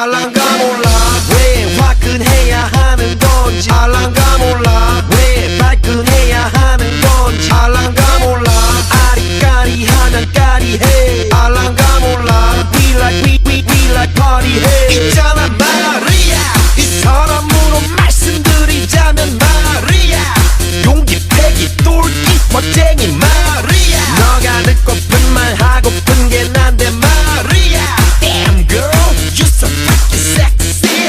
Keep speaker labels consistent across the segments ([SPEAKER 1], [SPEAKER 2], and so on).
[SPEAKER 1] 알랑가 몰라 왜 화끈해야 하는 건지 알랑가 몰라 왜 발끈해야 하는 건지 알랑가 몰라 아리까리하면 까리해 알랑가 몰라 We like party 해 있잖아 마리아 이 사람으로 말씀드리자면 마리아 용기 패기 똘끼 멋쟁이 마리아 너가 듣고픈 말 하고픈 게 난데 마리아 Damn girl you so freaking sexy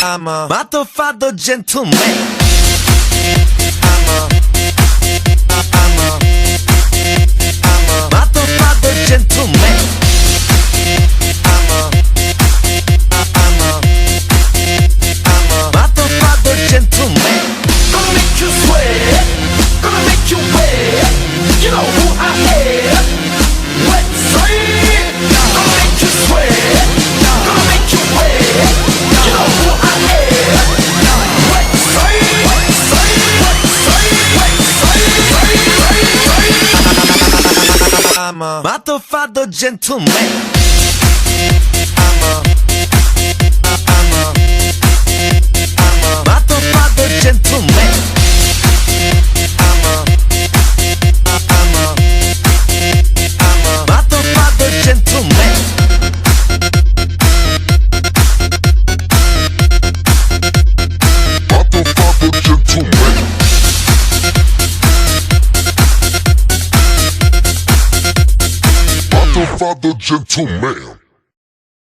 [SPEAKER 1] I'm a motherfucker gentleman I'm a motherfucker gentleman I'm a motherfucker gentleman Gonna make you sweat Gonna make you wet You know who I am Let's say Gonna make you sweat Gonna make you wet You know who I am Let's say I'm a motherfucker gentleman I'm a motherfucker gentleman I'm a motherfucker gentleman Motherfucker gentleman Motherfucker gentleman